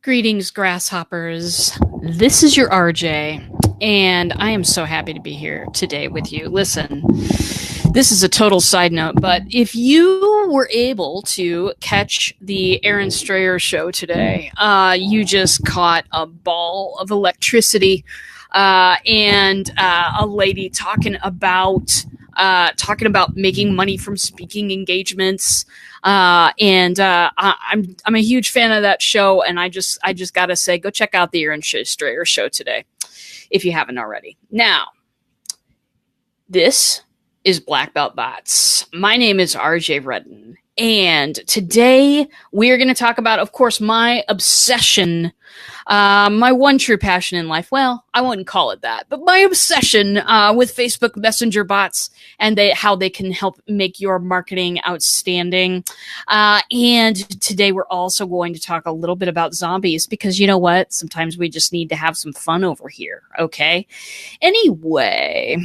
Greetings, grasshoppers. This is your RJ, and I am so happy to be here today with you. Listen, this is a total side note, but if you were able to catch the Aaron Strayer show today, you just caught a ball of electricity and a lady talking about making money from speaking engagements. I'm a huge fan of that show, and I just gotta say, go check out the Aaron Strayer show today if you haven't already. Now, this is Black Belt Bots. My name is RJ Redden, and today we are going to talk about, of course, my obsession, my one true passion in life. Well, I wouldn't call it that, but my obsession with Facebook Messenger bots and how they can help make your marketing outstanding. And today we're also going to talk a little bit about zombies, because you know what? Sometimes we just need to have some fun over here, okay? Anyway,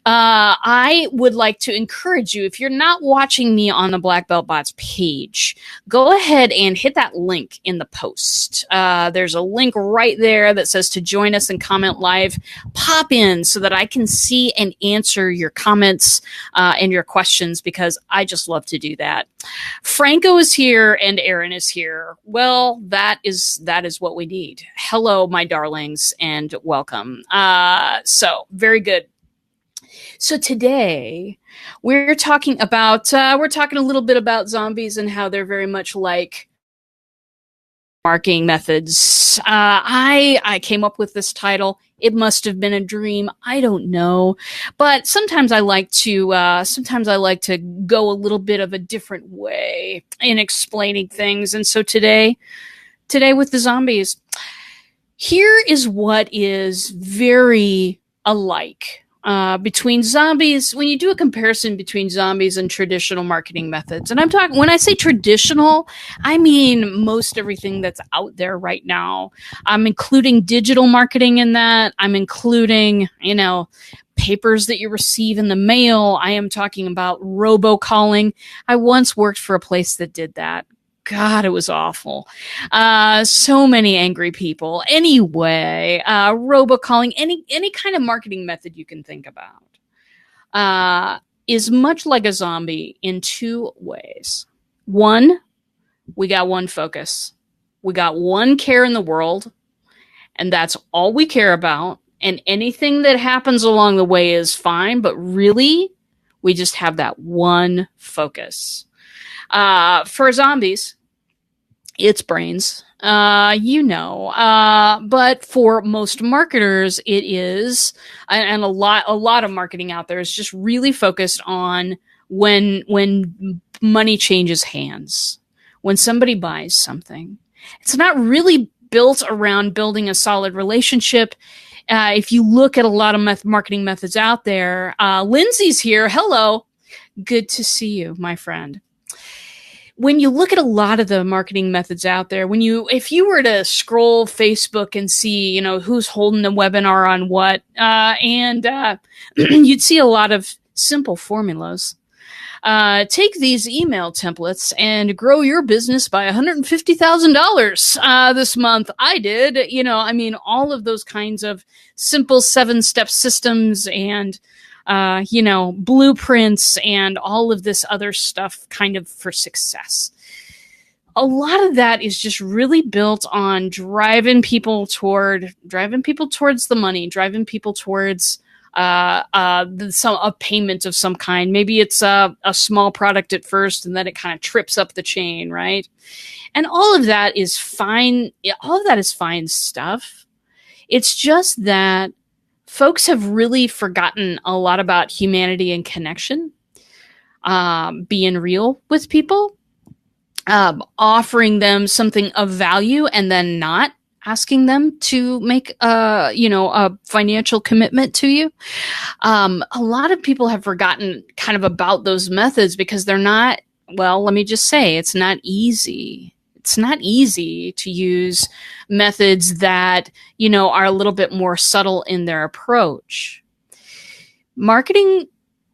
I would like to encourage you, if you're not watching me on the Black Belt Bots page, go ahead and hit that link in the post. There's a link right there that says to join us and comment live. Pop in so that I can see and answer your comments and your questions, because I just love to do that. Franco is here and Aaron is here. Well, that is what we need. Hello, my darlings, and welcome. So very good. So today we're talking a little bit about zombies and how they're very much like marketing methods. I came up with this title. It must have been a dream. I don't know, but sometimes I like to go a little bit of a different way in explaining things. And so today with the zombies, here is what is very alike between zombies. When you do a comparison between zombies and traditional marketing methods, and when I say traditional, I mean most everything that's out there right now. I'm including digital marketing in that. I'm including, papers that you receive in the mail. I am talking about robocalling. I once worked for a place that did that. God, it was awful. So many angry people. Anyway, robocalling, any kind of marketing method you can think about, is much like a zombie in two ways. One, we got one focus. We got one care in the world, and that's all we care about. And anything that happens along the way is fine, but really, we just have that one focus. For zombies, it's brains, but for most marketers, it is, and a lot of marketing out there is just really focused on when money changes hands, when somebody buys something. It's not really built around building a solid relationship. If you look at a lot of marketing methods out there, Lindsay's here. Hello. Good to see you, my friend. When you look at a lot of the marketing methods out there, if you were to scroll Facebook and see, who's holding the webinar on what, you'd see a lot of simple formulas. Take these email templates and grow your business by $150,000 this month. I did, all of those kinds of simple 7-step systems and blueprints and all of this other stuff kind of for success. A lot of that is just really built on driving people towards the money, driving people towards a payment of some kind. Maybe it's a small product at first, and then it kind of trips up the chain, right? And all of that is fine. All of that is fine stuff. It's just that folks have really forgotten a lot about humanity and connection, being real with people, offering them something of value, and then not asking them to make a financial commitment to you. A lot of people have forgotten kind of about those methods because they're not, well, let me just say, it's not easy. It's not easy to use methods that, are a little bit more subtle in their approach. Marketing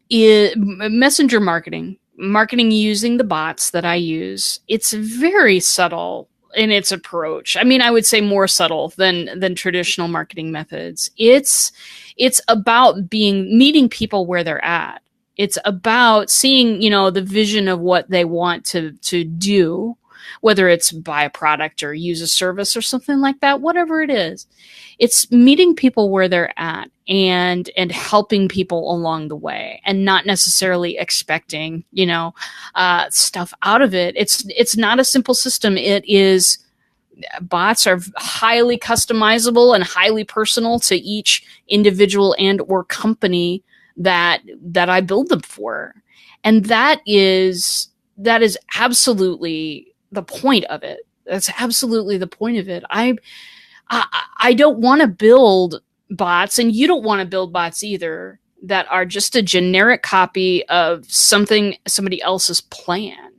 is messenger marketing using the bots that I use. It's very subtle in its approach. I mean, I would say more subtle than traditional marketing methods. It's about meeting people where they're at. It's about seeing, the vision of what they want to do, whether it's buy a product or use a service or something like that, whatever it is. It's meeting people where they're at and helping people along the way, and not necessarily expecting, stuff out of it. It's not a simple system. Bots are highly customizable and highly personal to each individual and or company that I build them for. And that is absolutely the point of it. That's absolutely the point of it. I don't want to build bots, and you don't want to build bots either, that are just a generic copy of somebody else's plan.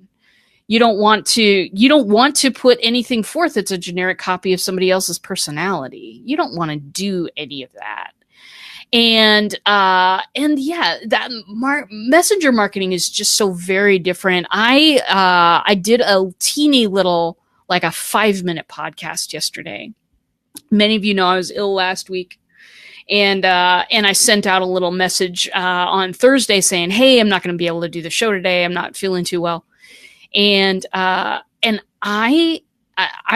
You don't want to put anything forth that's a generic copy of somebody else's personality. You don't want to do any of that. And yeah, that messenger marketing is just so very different. I did a teeny little, like a 5-minute podcast yesterday. Many of you know I was ill last week, and I sent out a little message on Thursday saying, "Hey, I'm not going to be able to do the show today. I'm not feeling too well." And I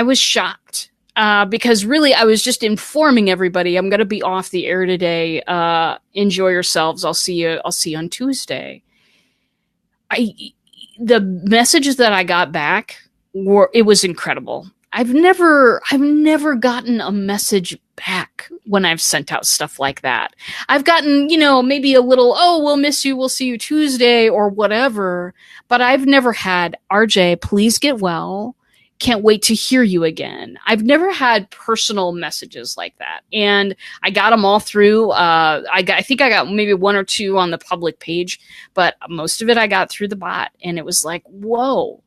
was shocked. Because really, I was just informing everybody, I'm going to be off the air today. Enjoy yourselves. I'll see you on Tuesday. The messages that I got back it was incredible. I've never gotten a message back when I've sent out stuff like that. I've gotten, maybe a little, "Oh, we'll miss you. We'll see you Tuesday," or whatever. But I've never had, "RJ, please get well. Can't wait to hear you again." I've never had personal messages like that. And I got them all through. I think I got maybe 1 or 2 on the public page, but most of it I got through the bot. And it was like, whoa.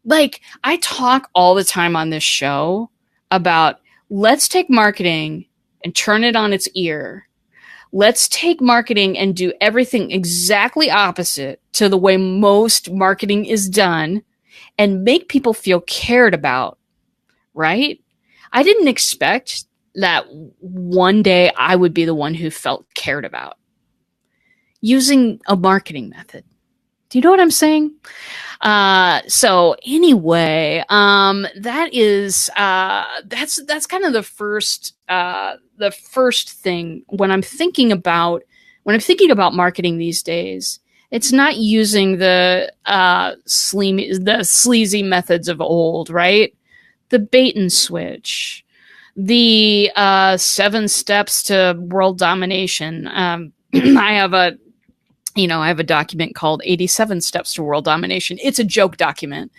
Like, I talk all the time on this show about, let's take marketing and turn it on its ear. Let's take marketing and do everything exactly opposite to the way most marketing is done, and make people feel cared about, right? I didn't expect that one day I would be the one who felt cared about using a marketing method. Do you know what I'm saying? So anyway, that is, that's kind of the first thing when I'm thinking about marketing these days. It's not using the sleazy methods of old, right? The bait and switch, the 7 steps to world domination. I have a document called 87 Steps to World Domination. It's a joke document,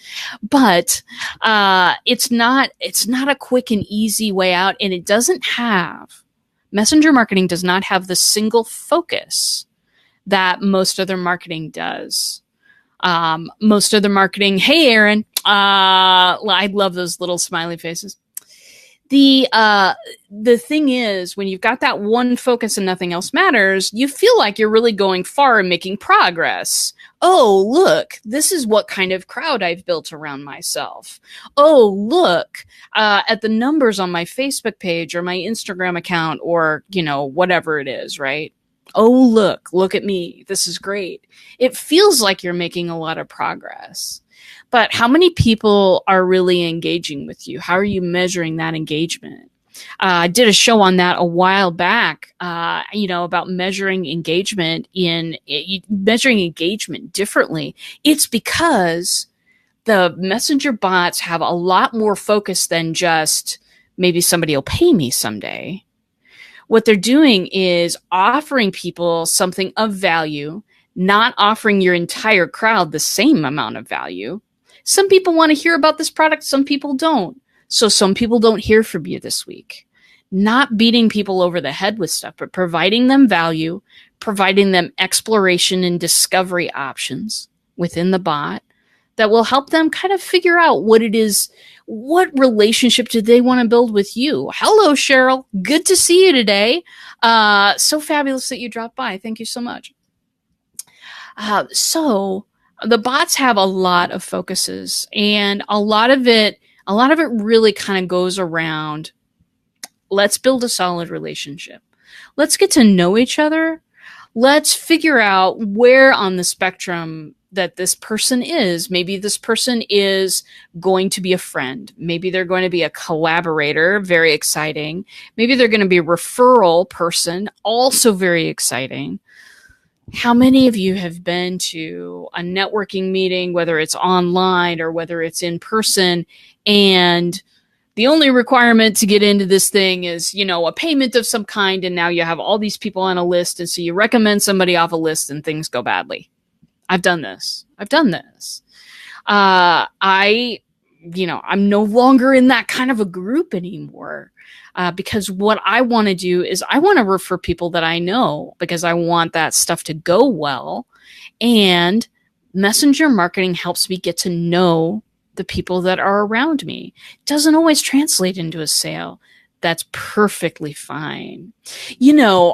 but it's not a quick and easy way out, and messenger marketing does not have the single focus that most other marketing does. Most other marketing, "Hey, Aaron," I love those little smiley faces. The thing is, when you've got that one focus and nothing else matters, you feel like you're really going far and making progress. "Oh, look, this is what kind of crowd I've built around myself. Oh, look at the numbers on my Facebook page or my Instagram account," or, whatever it is, right? "Oh, look at me. This is great." It feels like you're making a lot of progress. But how many people are really engaging with you? How are you measuring that engagement? I did a show on that a while back, about measuring engagement differently. It's because the messenger bots have a lot more focus than just, maybe somebody will pay me someday. What they're doing is offering people something of value, not offering your entire crowd the same amount of value. Some people want to hear about this product, some people don't. So some people don't hear from you this week. Not beating people over the head with stuff, but providing them value, providing them exploration and discovery options within the bot that will help them kind of figure out what it is, what relationship do they want to build with you. Hello, Cheryl. Good to see you today. So fabulous that you dropped by. Thank you so much. So the bots have a lot of focuses, and a lot of it A lot of it really kind of goes around, let's build a solid relationship. Let's get to know each other. Let's figure out where on the spectrum that this person is. Maybe this person is going to be a friend. Maybe they're going to be a collaborator, very exciting. Maybe they're going to be a referral person, also very exciting. How many of you have been to a networking meeting, whether it's online or whether it's in person, and the only requirement to get into this thing is, a payment of some kind, and now you have all these people on a list, and so you recommend somebody off a list and things go badly. I've done this. I'm no longer in that kind of a group anymore, because what I want to do is I want to refer people that I know, because I want that stuff to go well. And messenger marketing helps me get to know the people that are around me. It doesn't always translate into a sale. That's perfectly fine. Many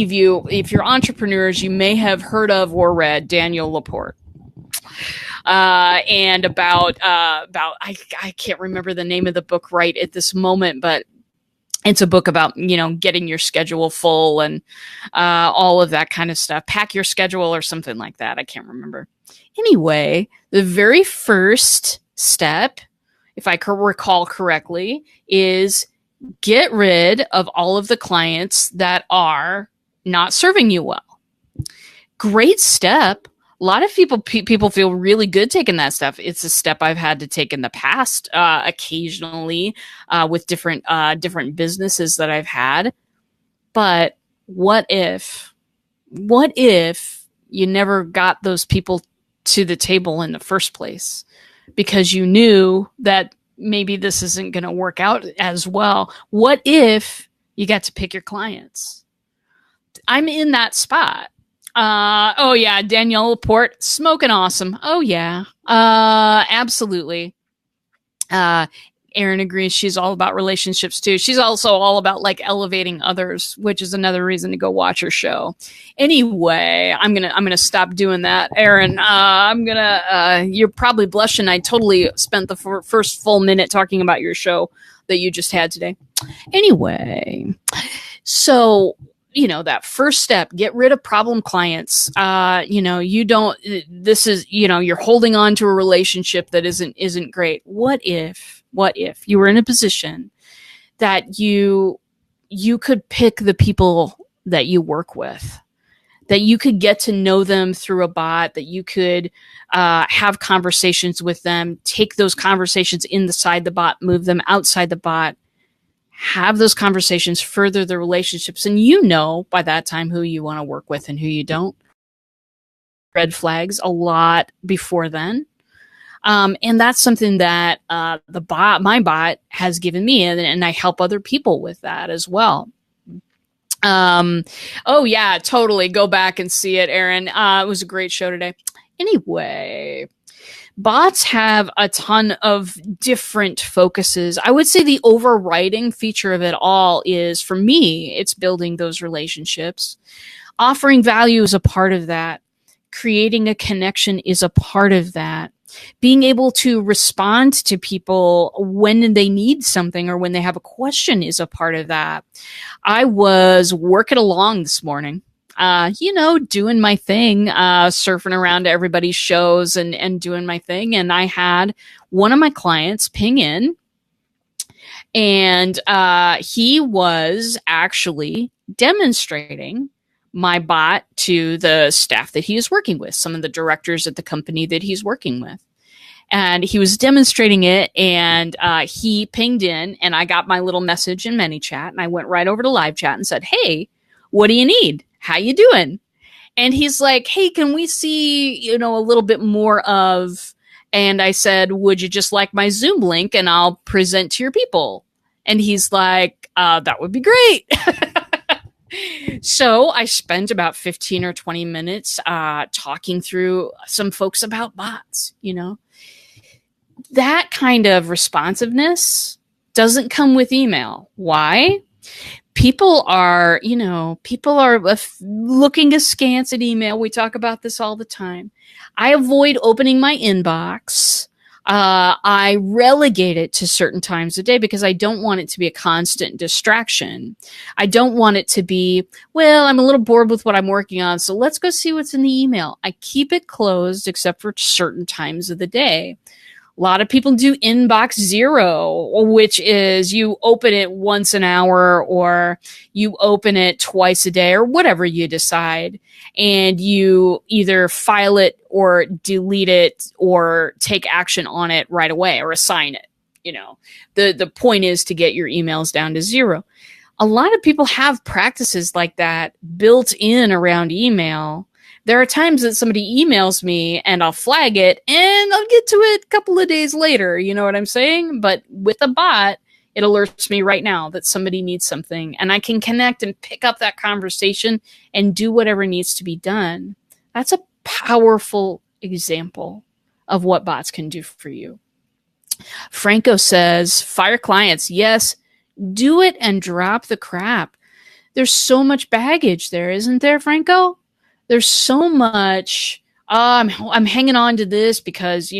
of you, if you're entrepreneurs, you may have heard of or read Daniel Laporte. And about I can't remember the name of the book right at this moment, but it's a book about, getting your schedule full and all of that kind of stuff. Pack your schedule or something like that. I can't remember. Anyway, the very first step, if I can recall correctly, is get rid of all of the clients that are not serving you well. Great step. A lot of people feel really good taking that step. It's a step I've had to take in the past, occasionally, with different businesses that I've had. But what if you never got those people to the table in the first place because you knew that maybe this isn't going to work out as well? What if you got to pick your clients? I'm in that spot. Oh yeah, Danielle Laporte, smoking awesome. Oh yeah, absolutely. Erin agrees. She's all about relationships too. She's also all about elevating others, which is another reason to go watch her show. Anyway, I'm gonna stop doing that, Erin. You're probably blushing. I totally spent the first full minute talking about your show that you just had today. Anyway, so that first step, get rid of problem clients. You're holding on to a relationship that isn't great. What if you were in a position that you could pick the people that you work with, that you could get to know them through a bot, that you could have conversations with them, take those conversations inside the bot, move them outside the bot, have those conversations, further the relationships, and by that time who you want to work with and who you don't. Red flags a lot before then. And that's something that my bot has given me, and I help other people with that as well. Oh yeah, totally. Go back and see it, Erin. It was a great show today. Anyway, bots have a ton of different focuses. I would say the overriding feature of it all is, for me, it's building those relationships. Offering value is a part of that. Creating a connection is a part of that. Being able to respond to people when they need something or when they have a question is a part of that. I was working along this morning, doing my thing, surfing around to everybody's shows and doing my thing. And I had one of my clients ping in, and he was actually demonstrating my bot to the staff that he is working with, some of the directors at the company that he's working with. And he was demonstrating it, and he pinged in, and I got my little message in ManyChat, and I went right over to live chat and said, "Hey, what do you need? How you doing?" And he's like, "Hey, can we see, a little bit more of," and I said, "Would you just like my Zoom link and I'll present to your people?" And he's like, "That would be great." So I spent about 15 or 20 minutes talking through some folks about bots. That kind of responsiveness doesn't come with email. Why? People are looking askance at email. We talk about this all the time. I avoid opening my inbox. I relegate it to certain times of day because I don't want it to be a constant distraction. I don't want it to be, well, I'm a little bored with what I'm working on, so let's go see what's in the email. I keep it closed except for certain times of the day. A lot of people do inbox zero, which is you open it once an hour or you open it twice a day or whatever you decide. And you either file it or delete it or take action on it right away or assign it. The point is to get your emails down to zero. A lot of people have practices like that built in around email. There are times that somebody emails me and I'll flag it and I'll get to it a couple of days later. You know what I'm saying? But with a bot, it alerts me right now that somebody needs something and I can connect and pick up that conversation and do whatever needs to be done. That's a powerful example of what bots can do for you. Franco says, fire clients. Yes, do it and drop the crap. There's so much baggage there, isn't there, Franco? There's so much, I'm hanging on to this because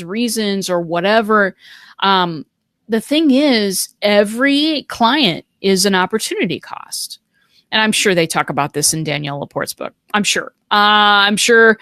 reasons or whatever. The thing is, every client is an opportunity cost. And I'm sure they talk about this in Danielle Laporte's book. I'm sure. But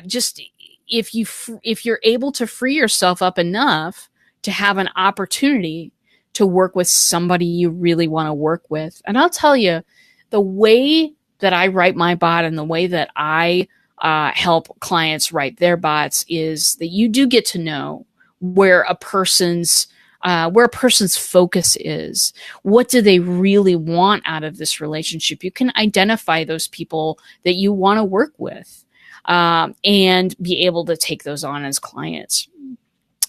just if you're able to free yourself up enough to have an opportunity to work with somebody you really want to work with. And I'll tell you, the way that I write my bot and the way that I help clients write their bots is that you do get to know where a person's focus is. What do they really want out of this relationship? You can identify those people that you want to work with and be able to take those on as clients.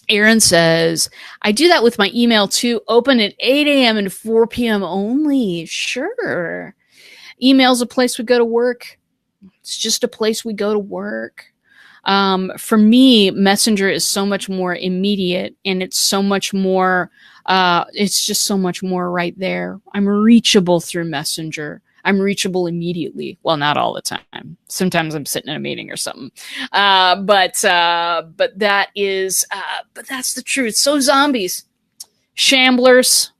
Aaron says, I do that with my email too. Open at 8 a.m. and 4 p.m. only. Sure. Email's a place we go to work. It's just a place we go to work. For me, Messenger is so much more immediate and it's so much more, it's just so much more right there. I'm reachable through Messenger. I'm reachable immediately. Well, not all the time. Sometimes I'm sitting in a meeting or something. But that's the truth. So zombies, shamblers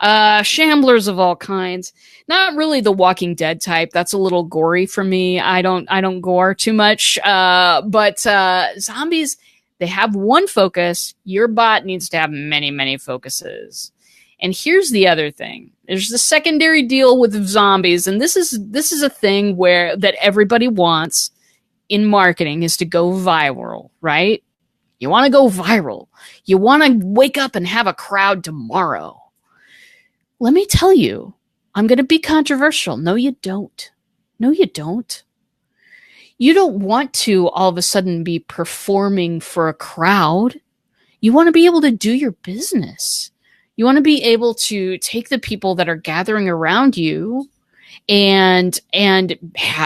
of all kinds. Not really the Walking Dead type. That's a little gory for me. I don't gore too much. But zombies, they have one focus. Your bot needs to have many, many focuses. And here's the other thing. There's the secondary deal with zombies, and this is a thing that everybody wants in marketing is to go viral, right? You want to go viral. You want to wake up and have a crowd tomorrow. Let me tell you, I'm going to be controversial. No, you don't. No, you don't. You don't want to all of a sudden be performing for a crowd. You want to be able to do your business. You want to be able to take the people that are gathering around you and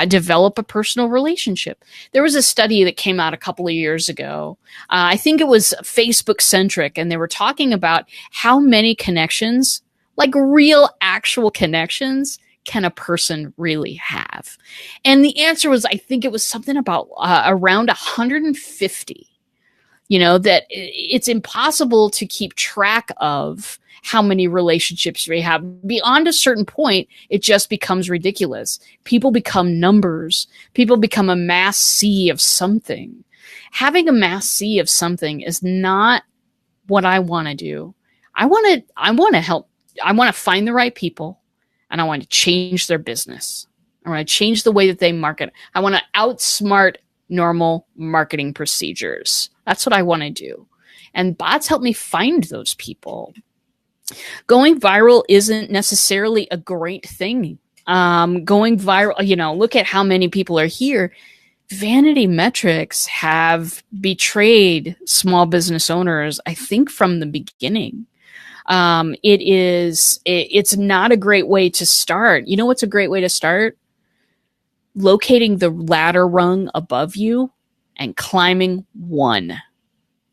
develop a personal relationship. There was a study that came out a couple of years ago. I think it was Facebook centric, and they were talking about how many connections, like real actual connections, can a person really have? And the answer was, I think it was something about around 150. That it's impossible to keep track of how many relationships we have. Beyond a certain point, it just becomes ridiculous. People become numbers. People become a mass sea of something. Having a mass sea of something is not what I want to do. I want to help. I want to find the right people, and I want to change their business. I want to change the way that they market. I want to outsmart normal marketing procedures. That's what I want to do. And bots help me find those people. Going viral isn't necessarily a great thing. Going viral, look at how many people are here. Vanity metrics have betrayed small business owners, I think, from the beginning. It's not a great way to start. You know what's a great way to start? Locating the ladder rung above you and climbing one.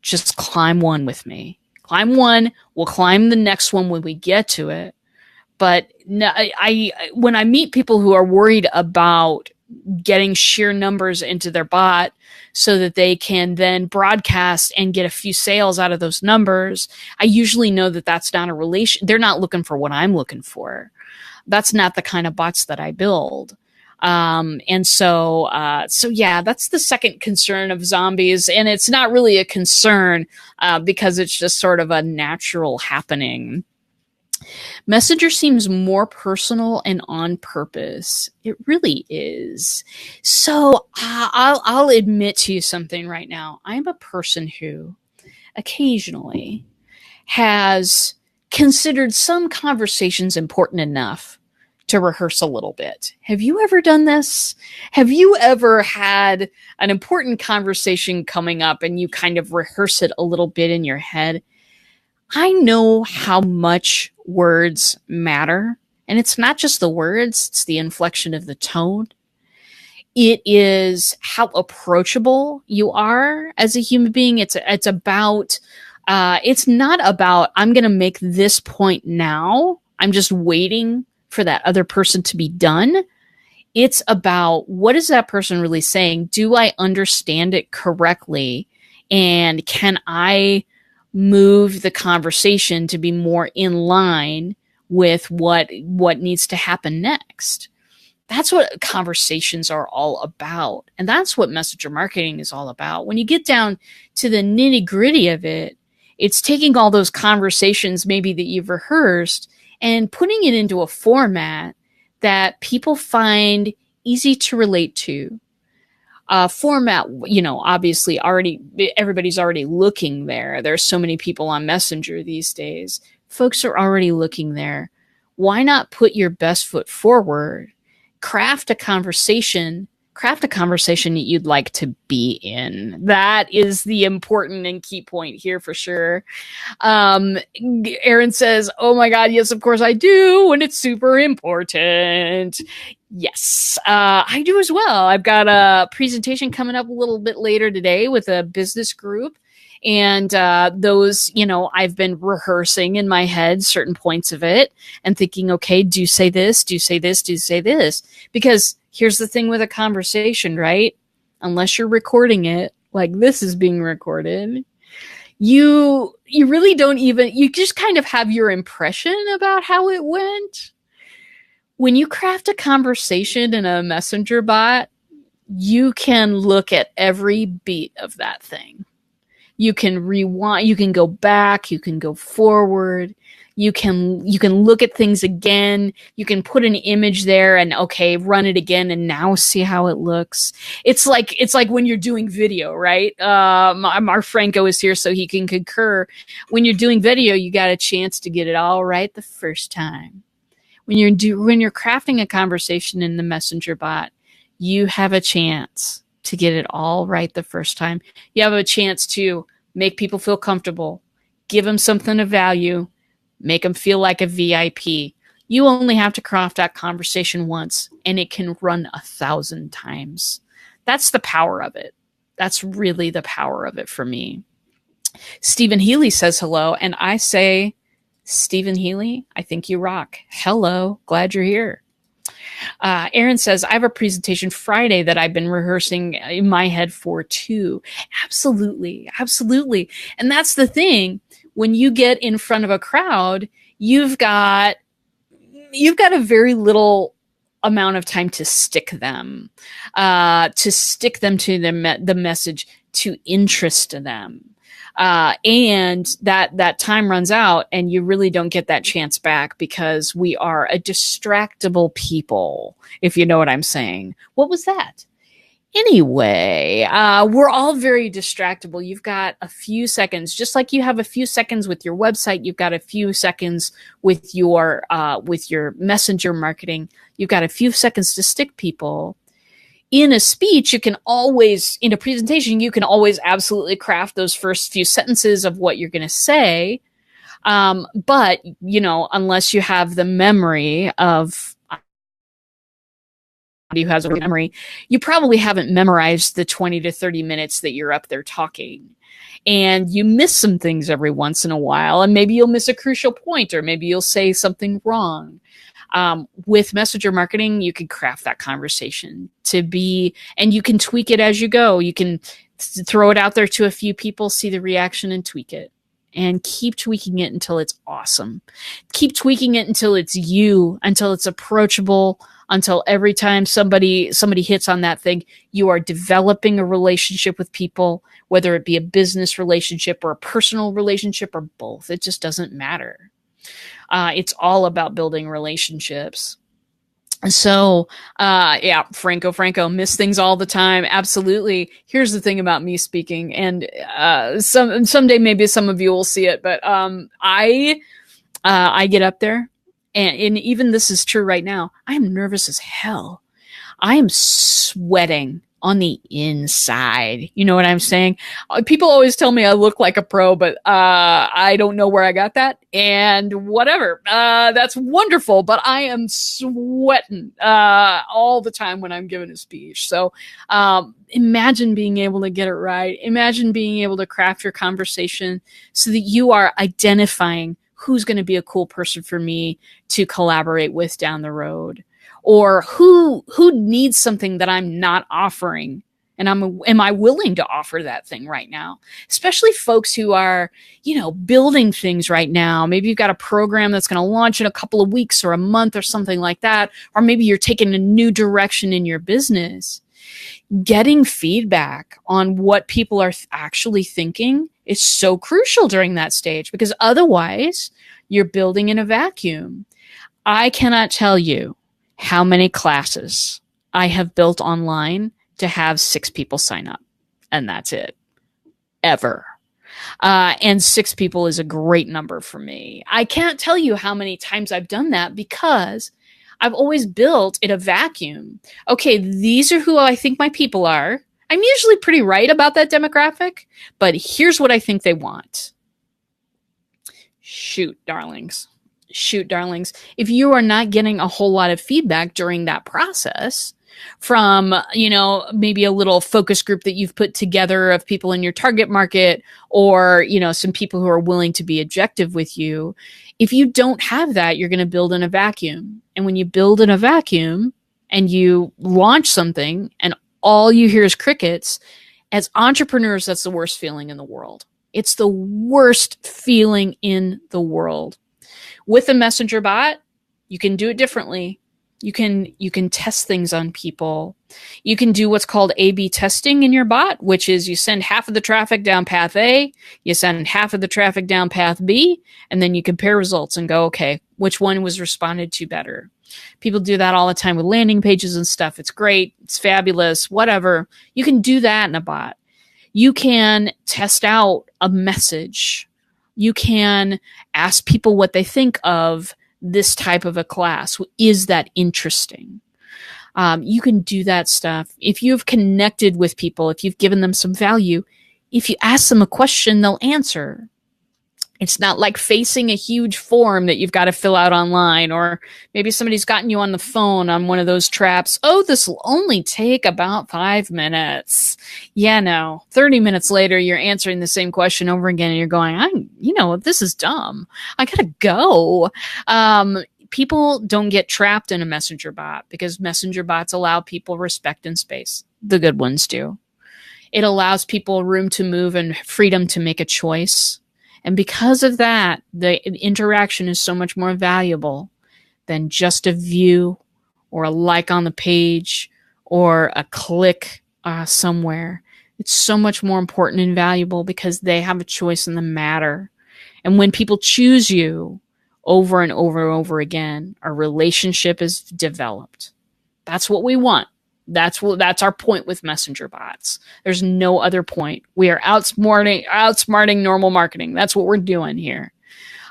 Just climb one with me. Climb one. We'll climb the next one when we get to it. But no, when I meet people who are worried about getting sheer numbers into their bot so that they can then broadcast and get a few sales out of those numbers. I usually know that that's not a relation. They're not looking for what I'm looking for. That's not the kind of bots that I build. So yeah, that's the second concern of zombies. And it's not really a concern, because it's just sort of a natural happening. Messenger seems more personal and on purpose. It really is. So I'll admit to you something right now. I'm a person who occasionally has considered some conversations important enough to rehearse a little bit. Have you ever done this? Have you ever had an important conversation coming up and you kind of rehearse it a little bit in your head? I know how much words matter. And it's not just the words, it's the inflection of the tone. It is how approachable you are as a human being. It's about, it's not about, I'm going to make this point now. I'm just waiting for that other person to be done. It's about, what is that person really saying? Do I understand it correctly? And can I move the conversation to be more in line with what needs to happen next? That's what conversations are all about. And that's what messenger marketing is all about. When you get down to the nitty gritty of it, it's taking all those conversations maybe that you've rehearsed and putting it into a format that people find easy to relate to. Format, obviously everybody's already looking there. There's so many people on Messenger these days. Folks are already looking there. Why not put your best foot forward? Craft a conversation that you'd like to be in. That is the important and key point here for sure. Aaron says, oh my God, yes, of course I do, when it's super important. Yes, I do as well. I've got a presentation coming up a little bit later today with a business group. And those, I've been rehearsing in my head certain points of it and thinking, okay, do say this, do say this, do say this. Because here's the thing with a conversation, right? Unless you're recording it, like this is being recorded, you really don't even, you just kind of have your impression about how it went. When you craft a conversation in a messenger bot, you can look at every beat of that thing. You can rewind, you can go back, you can go forward, you can look at things again, you can put an image there and okay, run it again and now see how it looks. It's like when you're doing video, right? Our Franco is here so he can concur. When you're doing video, you got a chance to get it all right the first time. When you're crafting a conversation in the messenger bot, you have a chance to get it all right the first time. You have a chance to make people feel comfortable, give them something of value, make them feel like a VIP. You only have to craft that conversation once, and it can run 1,000 times. That's the power of it. That's really the power of it for me. Stephen Healy says hello, and I say, Stephen Healy, I think you rock. Hello, glad you're here. Aaron says, I have a presentation Friday that I've been rehearsing in my head for too. Absolutely. Absolutely. And that's the thing. When you get in front of a crowd, you've got a very little amount of time to stick them to the message, to interest them. And that time runs out and you really don't get that chance back because we are a distractible people, if you know what I'm saying. What was that? Anyway, we're all very distractible. You've got a few seconds, just like you have a few seconds with your website. You've got a few seconds with your messenger marketing. You've got a few seconds to stick people. In a speech, in a presentation, you can always absolutely craft those first few sentences of what you're going to say. But, unless you have the memory of who has a memory, you probably haven't memorized the 20 to 30 minutes that you're up there talking. And you miss some things every once in a while, and maybe you'll miss a crucial point, or maybe you'll say something wrong. With messenger marketing, you can craft that conversation to be, and you can tweak it as you go. You can throw it out there to a few people, see the reaction, and tweak it. And keep tweaking it until it's awesome. Keep tweaking it until it's you, until it's approachable, until every time somebody hits on that thing, you are developing a relationship with people, whether it be a business relationship or a personal relationship or both. It just doesn't matter. It's all about building relationships. So, yeah, Franco, miss things all the time. Absolutely. Here's the thing about me speaking, and someday maybe some of you will see it, but I get up there, and even this is true right now. I am nervous as hell. I am sweating on the inside. You know what I'm saying? People always tell me I look like a pro, but I don't know where I got that. And whatever. That's wonderful, but I am sweating all the time when I'm giving a speech. So imagine being able to get it right. Imagine being able to craft your conversation so that you are identifying who's going to be a cool person for me to collaborate with down the road. Or who needs something that I'm not offering, and am I willing to offer that thing right now? Especially folks who are, building things right now. Maybe you've got a program that's going to launch in a couple of weeks or a month or something like that. Or maybe you're taking a new direction in your business. Getting feedback on what people are actually thinking is so crucial during that stage, because otherwise you're building in a vacuum. I cannot tell you how many classes I have built online to have 6 people sign up. And that's it. Ever. And 6 people is a great number for me. I can't tell you how many times I've done that because I've always built in a vacuum. Okay, these are who I think my people are. I'm usually pretty right about that demographic, but here's what I think they want. Shoot, darlings. If you are not getting a whole lot of feedback during that process from, maybe a little focus group that you've put together of people in your target market, or, some people who are willing to be objective with you, if you don't have that, you're going to build in a vacuum. And when you build in a vacuum and you launch something and all you hear is crickets, as entrepreneurs, that's the worst feeling in the world. It's the worst feeling in the world. With a messenger bot, you can do it differently. You can test things on people. You can do what's called A/B testing in your bot, which is you send half of the traffic down path A, you send half of the traffic down path B, and then you compare results and go, okay, which one was responded to better? People do that all the time with landing pages and stuff. It's great. It's fabulous. Whatever. You can do that in a bot. You can test out a message. You can ask people what they think of this type of a class. Is that interesting? You can do that stuff. If you've connected with people, if you've given them some value, if you ask them a question, they'll answer. It's not like facing a huge form that you've got to fill out online, or maybe somebody's gotten you on the phone on one of those traps. Oh, this will only take about 5 minutes. Yeah, no. 30 minutes later, you're answering the same question over again, and you're going, this is dumb. I gotta go. People don't get trapped in a messenger bot because messenger bots allow people respect and space. The good ones do. It allows people room to move and freedom to make a choice. And because of that, the interaction is so much more valuable than just a view or a like on the page or a click somewhere. It's so much more important and valuable because they have a choice in the matter. And when people choose you over and over and over again, our relationship is developed. That's what we want. That's our point with messenger bots. There's no other point. We are outsmarting normal marketing. That's what we're doing here.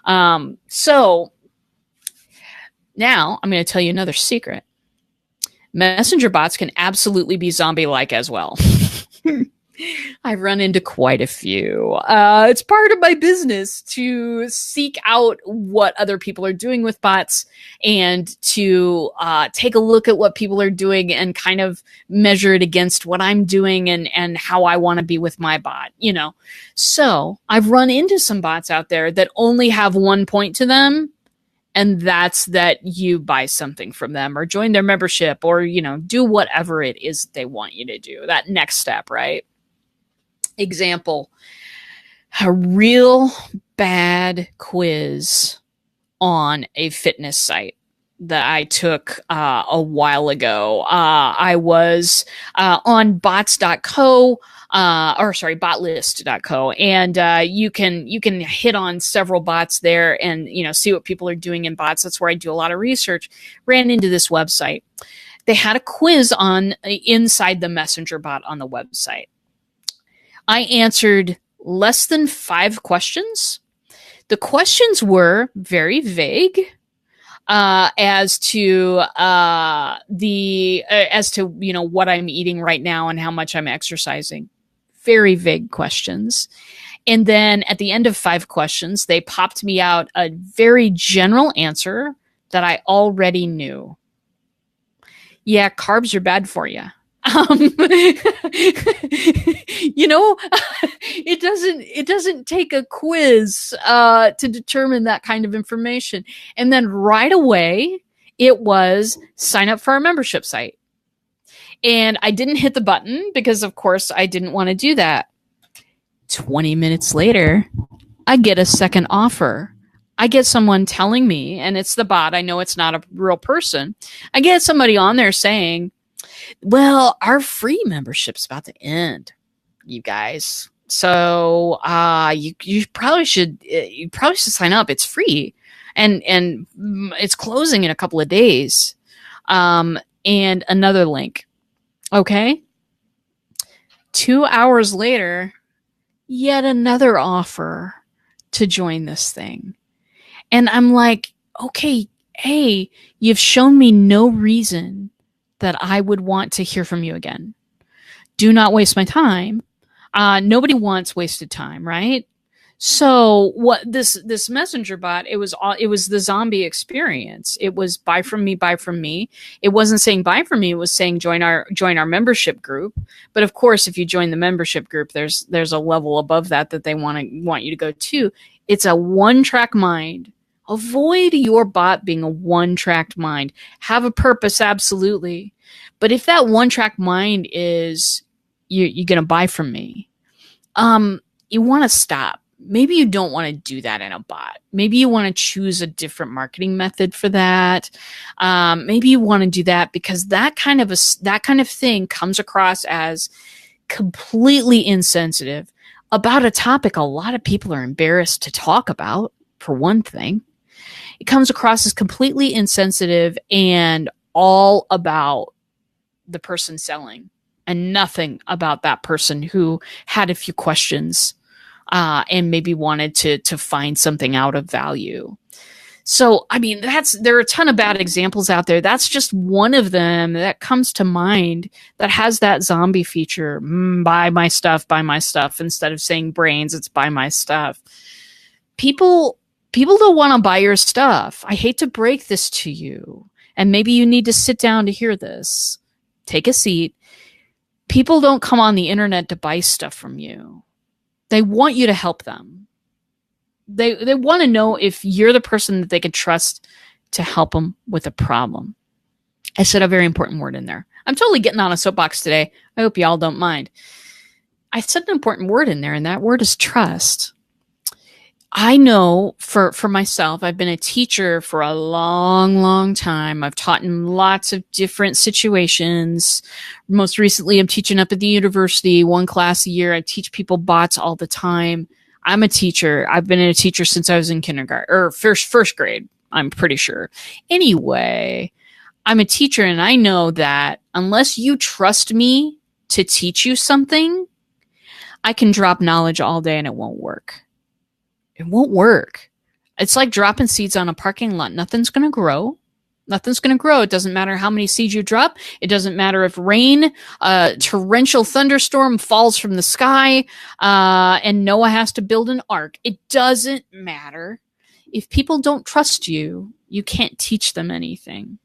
So now I'm going to tell you another secret. Messenger bots can absolutely be zombie-like as well. I've run into quite a few. It's part of my business to seek out what other people are doing with bots and to take a look at what people are doing and kind of measure it against what I'm doing and how I want to be with my bot, So I've run into some bots out there that only have one point to them, And that's that you buy something from them or join their membership or, do whatever it is they want you to do. That next step, right? Example, a real bad quiz on a fitness site that I took a while ago. I was on bots.co, botlist.co, and you can hit on several bots there and see what people are doing in bots. That's where I do a lot of research. Ran into this website. They had a quiz on inside the messenger bot on the website. I answered less than 5 questions. The questions were very vague as to what I'm eating right now and how much I'm exercising. Very vague questions. And then at the end of 5 questions, they popped me out a very general answer that I already knew. Yeah, carbs are bad for you. It doesn't take a quiz to determine that kind of information. And then right away, it was sign up for our membership site. And I didn't hit the button because, of course, I didn't want to do that. 20 minutes later, I get a second offer. I get someone telling me, and it's the bot, I know it's not a real person. I get somebody on there saying, well, our free membership's about to end, you guys. So you probably should sign up. It's free, and it's closing in a couple of days. And another link. Okay. 2 hours later, yet another offer to join this thing. And I'm like, okay, hey, you've shown me no reason that I would want to hear from you again. Do not waste my time. Nobody wants wasted time, right? So what this messenger bot, it was the zombie experience. It was buy from me, buy from me. It wasn't saying buy from me. It was saying join our membership group. But of course, if you join the membership group, there's a level above that they want you to go to. It's a one-track mind. Avoid your bot being a one-track mind. Have a purpose, absolutely. But if that one-track mind is you're going to buy from me, you want to stop. Maybe you don't want to do that in a bot. Maybe you want to choose a different marketing method for that. Maybe you want to do that because that kind of thing comes across as completely insensitive about a topic a lot of people are embarrassed to talk about, for one thing. It comes across as completely insensitive and all about the person selling and nothing about that person who had a few questions and maybe wanted to find something out of value. So, I mean, there are a ton of bad examples out there. That's just one of them that comes to mind that has that zombie feature. Buy my stuff, buy my stuff. Instead of saying brains, it's buy my stuff. People don't want to buy your stuff. I hate to break this to you. And maybe you need to sit down to hear this. Take a seat. People don't come on the internet to buy stuff from you. They want you to help them. They want to know if you're the person that they can trust to help them with a problem. I said a very important word in there. I'm totally getting on a soapbox today. I hope y'all don't mind. I said an important word in there, and that word is trust. I know for myself, I've been a teacher for a long, long time. I've taught in lots of different situations. Most recently, I'm teaching up at the university, 1 class a year. I teach people bots all the time. I'm a teacher. I've been a teacher since I was in kindergarten or first grade, I'm pretty sure. Anyway, I'm a teacher, and I know that unless you trust me to teach you something, I can drop knowledge all day and it won't work. It won't work. It's like dropping seeds on a parking lot. Nothing's going to grow. Nothing's going to grow. It doesn't matter how many seeds you drop. It doesn't matter if rain, torrential thunderstorm falls from the sky, and Noah has to build an ark. It doesn't matter. If people don't trust you, you can't teach them anything.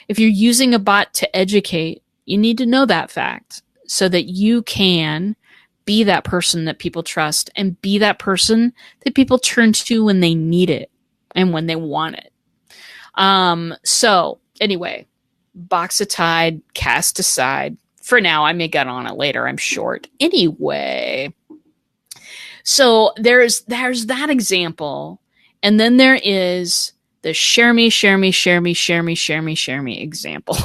If you're using a bot to educate, you need to know that fact so that you can be that person that people trust and be that person that people turn to when they need it and when they want it. So anyway, box of Tide, cast aside. For now, I may get on it later. I'm short. Anyway, so there's that example, and then there is the share me example.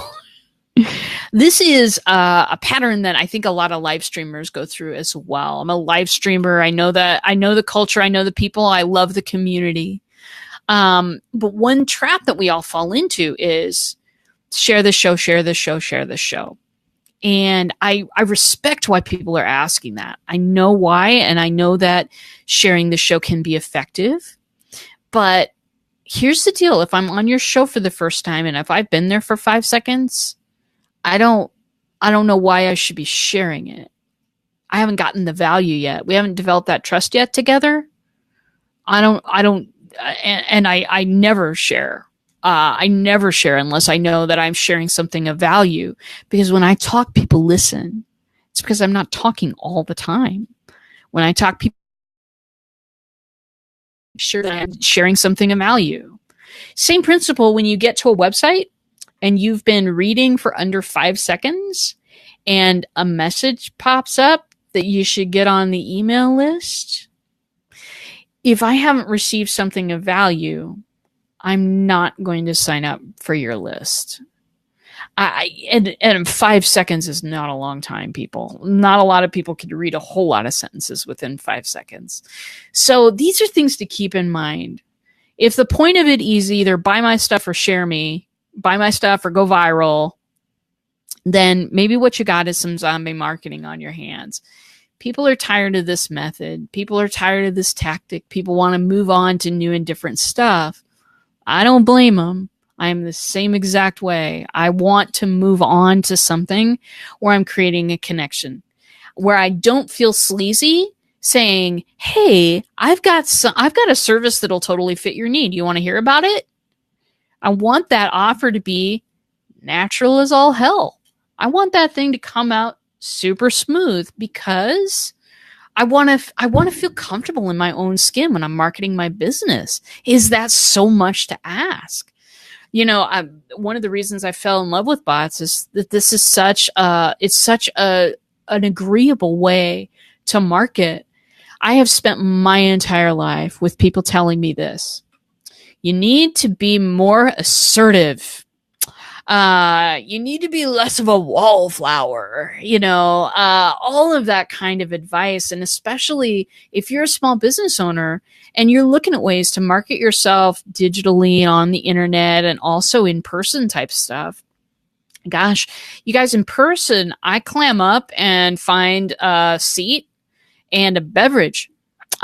This is a pattern that I think a lot of live streamers go through as well. I'm a live streamer. I know the culture. I know the people. I love the community. But one trap that we all fall into is share the show. And I respect why people are asking that. I know why, and I know that sharing the show can be effective. But here's the deal. If I'm on your show for the first time and if I've been there for 5 seconds, I don't know why I should be sharing it. I haven't gotten the value yet. We haven't developed that trust yet together. I never share. I never share unless I know that I'm sharing something of value. Because when I talk, people listen. It's because I'm not talking all the time. When I talk, people sure that I'm sharing something of value. Same principle when you get to a website and you've been reading for under 5 seconds and a message pops up that you should get on the email list. If I haven't received something of value, I'm not going to sign up for your list. And 5 seconds is not a long time, people. Not a lot of people can read a whole lot of sentences within 5 seconds. So these are things to keep in mind. If the point of it is either buy my stuff or share me, buy my stuff or go viral, then maybe what you got is some zombie marketing on your hands. People are tired of this method. People are tired of this tactic. People want to move on to new and different stuff. I don't blame them. I'm the same exact way. I want to move on to something where I'm creating a connection, where I don't feel sleazy saying, hey, I've got a service that'll totally fit your need. You want to hear about it? I want that offer to be natural as all hell. I want that thing to come out super smooth because I want to feel comfortable in my own skin when I'm marketing my business. Is that so much to ask? You know, one of the reasons I fell in love with bots is that this is such an agreeable way to market. I have spent my entire life with people telling me this. You need to be more assertive. You need to be less of a wallflower, all of that kind of advice. And especially if you're a small business owner and you're looking at ways to market yourself digitally on the internet and also in person type stuff. Gosh, you guys, in person, I clam up and find a seat and a beverage.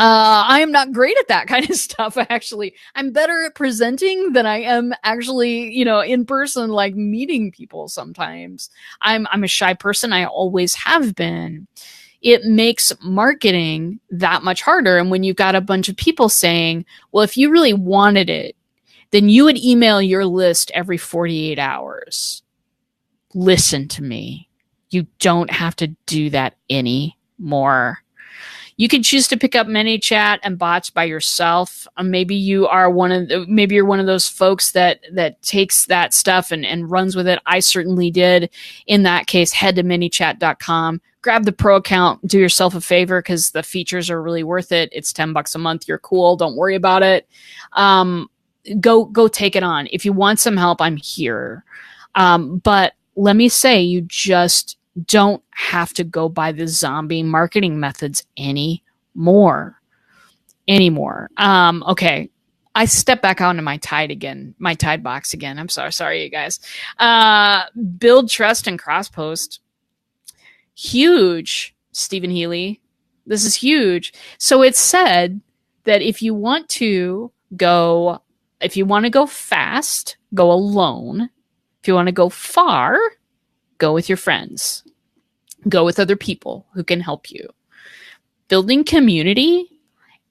I am not great at that kind of stuff, actually. I'm better at presenting than I am actually, in person, like meeting people sometimes. I'm a shy person. I always have been. It makes marketing that much harder. And when you've got a bunch of people saying, well, if you really wanted it, then you would email your list every 48 hours. Listen to me. You don't have to do that anymore. You can choose to pick up ManyChat and bots by yourself. Maybe you're one of those folks that takes that stuff and runs with it. I certainly did. In that case, head to manychat.com, grab the pro account, do yourself a favor because the features are really worth it. It's $10 a month. You're cool. Don't worry about it. Go take it on. If you want some help, I'm here. But let me say, you just don't have to go by the zombie marketing methods anymore. Okay. I step back onto my Tide box again. I'm sorry, you guys. Build trust and cross post. Huge, Stephen Healy. This is huge. So it's said that if you want to go fast, go alone. If you want to go far, go with your friends. Go with other people who can help you. Building community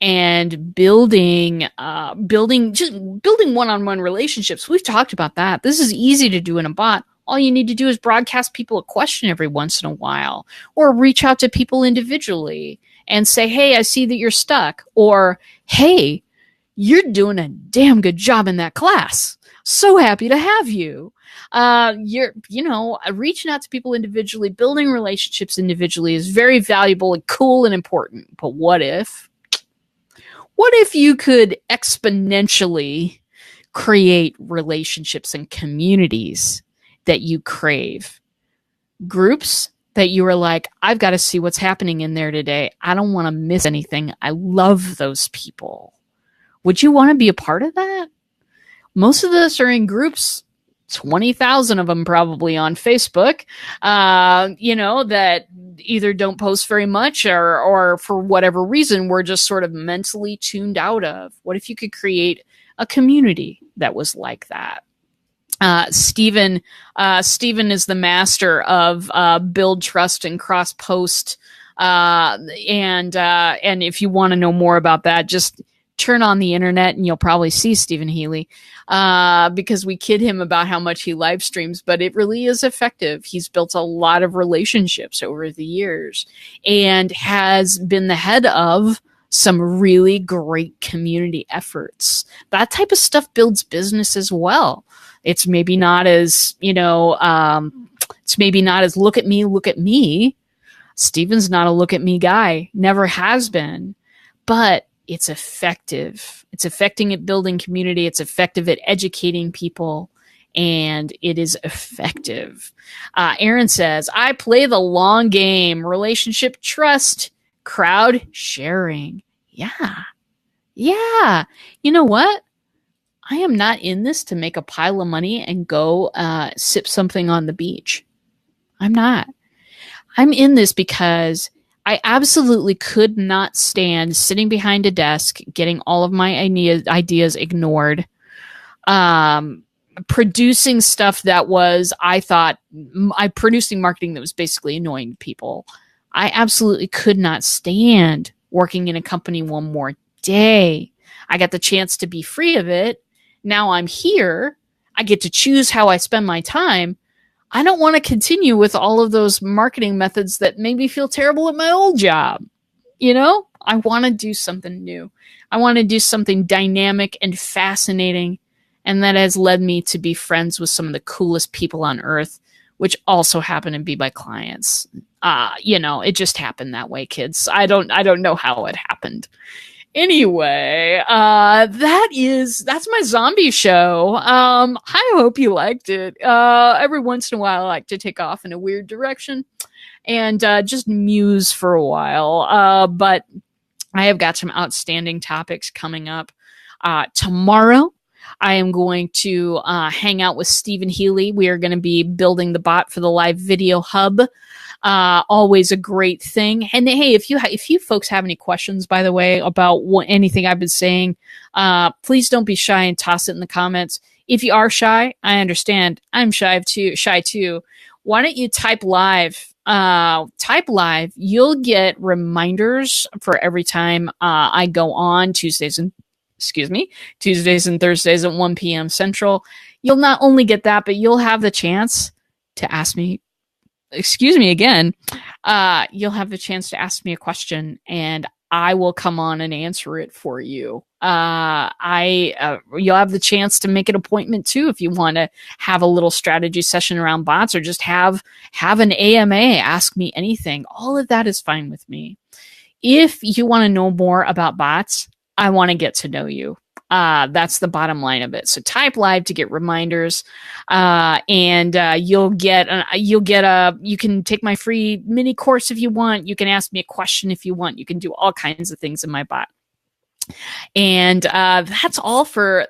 and building one-on-one relationships. We've talked about that. This is easy to do in a bot. All you need to do is broadcast people a question every once in a while, or reach out to people individually and say, hey, I see that you're stuck, or hey, you're doing a damn good job in that class. So happy to have you. You're, reaching out to people individually, building relationships individually is very valuable and cool and important. But what if you could exponentially create relationships and communities that you crave? Groups that you are like, I've got to see what's happening in there today. I don't want to miss anything. I love those people. Would you want to be a part of that? Most of us are in groups, 20,000 of them probably on Facebook, that either don't post very much or for whatever reason, we're just sort of mentally tuned out of. What if you could create a community that was like that? Stephen is the master of build, trust, and cross post. And if you want to know more about that, just turn on the internet and you'll probably see Stephen Healy, because we kid him about how much he live streams, but it really is effective. He's built a lot of relationships over the years and has been the head of some really great community efforts. That type of stuff builds business as well. It's maybe not as, it's maybe not as look at me. Stephen's not a look at me guy, never has been, but it's effective. It's effective at building community. It's effective at educating people, and it is effective. Aaron says, I play the long game, relationship, trust, crowd sharing. Yeah. You know what? I am not in this to make a pile of money and go sip something on the beach. I'm not. I'm in this because I absolutely could not stand sitting behind a desk, getting all of my ideas ignored, producing stuff that was, producing marketing that was basically annoying people. I absolutely could not stand working in a company one more day. I got the chance to be free of it. Now I'm here. I get to choose how I spend my time. I don't want to continue with all of those marketing methods that made me feel terrible at my old job. I want to do something new. I want to do something dynamic and fascinating. And that has led me to be friends with some of the coolest people on earth, which also happen to be my clients. It just happened that way, kids. I don't know how it happened. Anyway, that's my zombie show. I hope you liked it. Every once in a while, I like to take off in a weird direction and just muse for a while. But I have got some outstanding topics coming up. Tomorrow, I am going to hang out with Stephen Healy. We are going to be building the bot for the live video hub. Always a great thing. And hey, if you folks have any questions, by the way, about anything I've been saying, please don't be shy and toss it in the comments. If you are shy, I understand. I'm shy too. Why don't you type live? You'll get reminders for every time I go on Tuesdays and Thursdays at 1 p.m. Central. You'll not only get that, but you'll have the chance to ask me. You'll have the chance to ask me a question and I will come on and answer it for you. You'll have the chance to make an appointment too if you want to have a little strategy session around bots or just have an AMA, ask me anything. All of that is fine with me. If you want to know more about bots, I want to get to know you. That's the bottom line of it. So type live to get reminders, and you can take my free mini course if you want. You can ask me a question if you want. You can do all kinds of things in my bot. And that's all for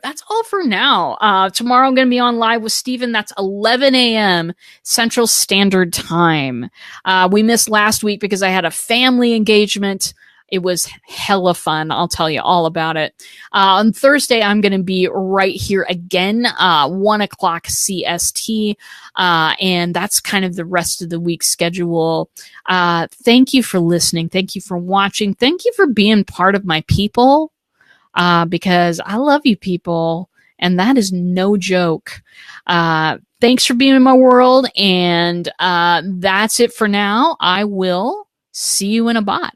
now. Tomorrow I'm going to be on live with Stephen. That's 11 a.m. Central Standard Time. We missed last week because I had a family engagement. It was hella fun. I'll tell you all about it. On Thursday, I'm going to be right here again, 1 o'clock CST. And that's kind of the rest of the week's schedule. Thank you for listening. Thank you for watching. Thank you for being part of my people, because I love you people. And that is no joke. Thanks for being in my world. And that's it for now. I will see you in a bot.